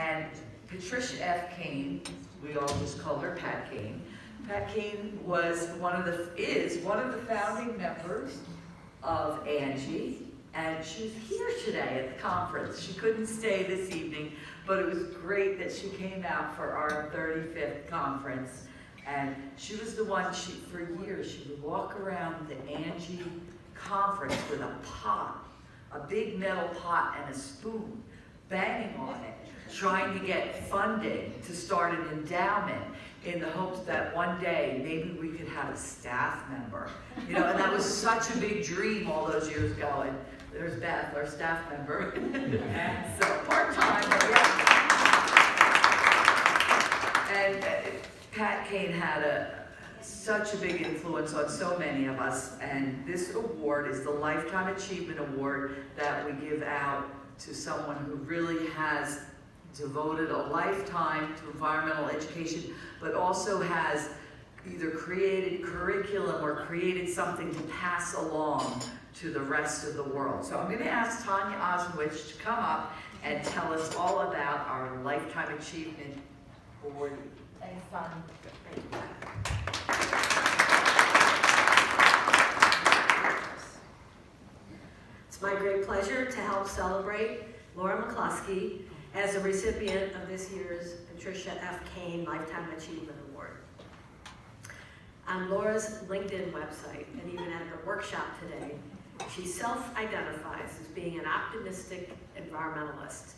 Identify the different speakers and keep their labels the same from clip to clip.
Speaker 1: And Patricia F. Kane, we all just call her Pat Kane. Pat Kane is one of the founding members of Angie, and she's here today at the conference. She couldn't stay this evening, but it was great that she came out for our 35th conference. And she was the one, for years, she would walk around the Angie conference with a pot, a big metal pot and a spoon, banging on it, trying to get funding to start an endowment in the hopes that one day maybe we could have a staff member. You know, and that was such a big dream all those years ago. And there's Beth, our staff member. So part-time, but yeah. And Pat Kane had such a big influence on so many of us, and this award is the Lifetime Achievement Award that we give out to someone who really has devoted a lifetime to environmental education, but also has either created curriculum or created something to pass along to the rest of the world. So I'm going to ask Tanya Osnowitz to come up and tell us all about our Lifetime Achievement Award.
Speaker 2: Thanks, Tanya.
Speaker 3: It's my great pleasure to help celebrate Laura McCluskey as a recipient of this year's Patricia F. Kane Lifetime Achievement Award. On Laura's LinkedIn website, and even at her workshop today, she self-identifies as being an optimistic environmentalist.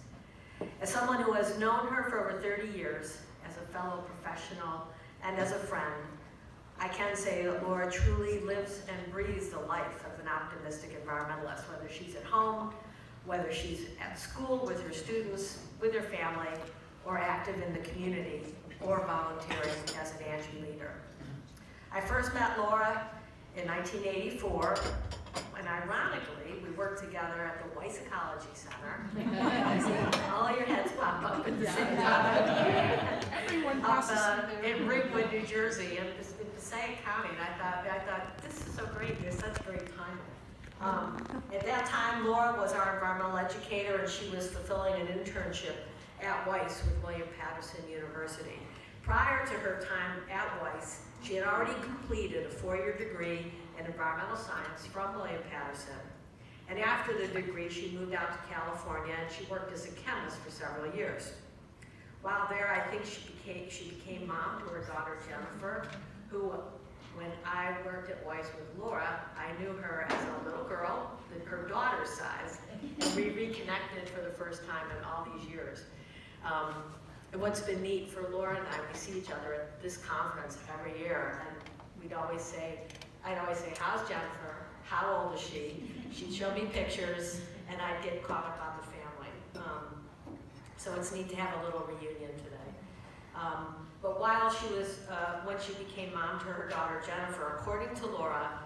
Speaker 3: As someone who has known her for over 30 years, as a fellow professional and as a friend, I can say that Laura truly lives and breathes the life of an optimistic environmentalist, whether she's at home, whether she's at school with her students, with her family, or active in the community, or volunteering as an Angie leader. I first met Laura in 1984, and ironically, we worked together at the Weiss Ecology Center. All your heads pop up at the same time. Up in Ringwood, New Jersey, in Passaic County, and I thought, this is so great, there's such great timing. At that time, Laura was our environmental educator, and she was fulfilling an internship at Weiss with William Patterson University. Prior to her time at Weiss, she had already completed a 4-year degree in environmental science from William Patterson. And after the degree, she moved out to California, and she worked as a chemist for several years. While there, I think she became mom to her daughter, Jennifer, who, when I worked at Weiss with Laura, I knew her as a little girl, her daughter's size, and we reconnected for the first time in all these years. And what's been neat for Laura and I, we see each other at this conference every year, and I'd always say, how's Jennifer? How old is she? She'd show me pictures, and I'd get caught up on the family. So it's neat to have a little reunion today. But while she was, when she became mom to her daughter Jennifer, according to Laura,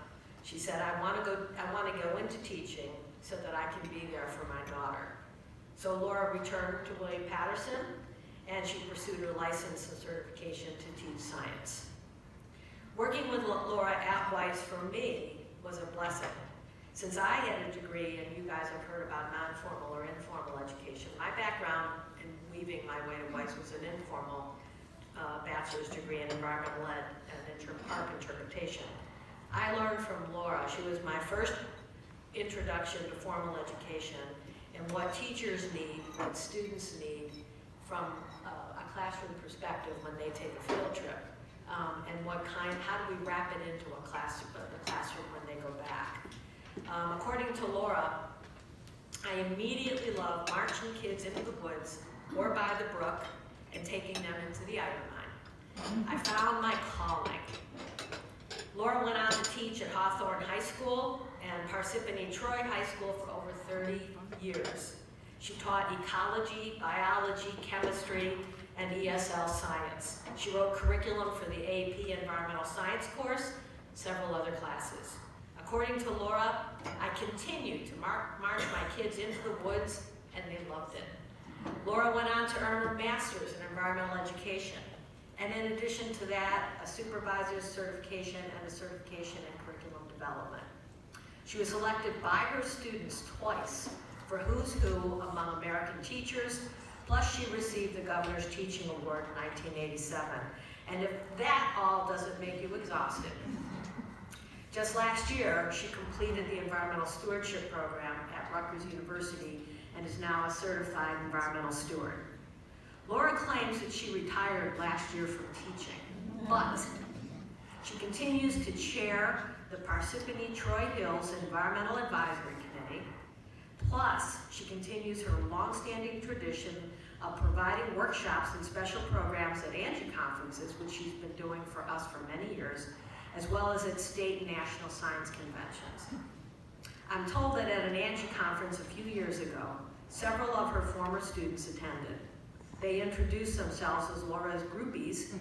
Speaker 3: she said, I want to go into teaching so that I can be there for my daughter. So Laura returned to William Patterson, and she pursued her license and certification to teach science. Working with Laura at Weiss for me was a blessing. Since I had a degree, and you guys have heard about non-formal or informal education, my background in weaving my way to Weiss was an informal bachelor's degree in environmental ed and park interpretation. I learned from Laura. She was my first introduction to formal education and what teachers need, what students need from a classroom perspective when they take a field trip, and how do we wrap it into the classroom when they go back. According to Laura, I immediately loved marching kids into the woods or by the brook and taking them into the iron mine. I found my calling. Laura went on to teach at Hawthorne High School and Parsippany Troy High School for over 30 years. She taught ecology, biology, chemistry, and ESL science. She wrote curriculum for the AP Environmental Science course, several other classes. According to Laura, I continued to march my kids into the woods, and they loved it. Laura went on to earn her master's in environmental education, and in addition to that, a supervisor's certification and a certification in curriculum development. She was selected by her students twice for Who's Who among American teachers Plus, she received the Governor's Teaching Award in 1987. And if that all doesn't make you exhausted, just last year, she completed the Environmental Stewardship Program at Rutgers University and is now a certified environmental steward. Laura claims that she retired last year from teaching, but she continues to chair the Parsippany Troy Hills Environmental Advisory Committee. Plus, she continues her longstanding tradition of providing workshops and special programs at Angie conferences, which she's been doing for us for many years, as well as at state and national science conventions. I'm told that at an Angie conference a few years ago, several of her former students attended. They introduced themselves as Laura's groupies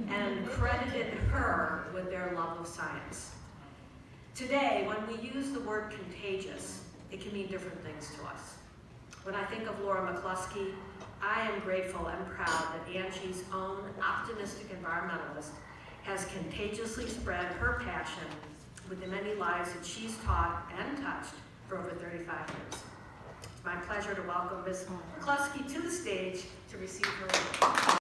Speaker 3: and credited her with their love of science. Today, when we use the word contagious, it can mean different things to us. When I think of Laura McCluskey, I am grateful and proud that Angie's own optimistic environmentalist has contagiously spread her passion with the many lives that she's taught and touched for over 35 years. It's my pleasure to welcome Ms. McCluskey to the stage to receive her award.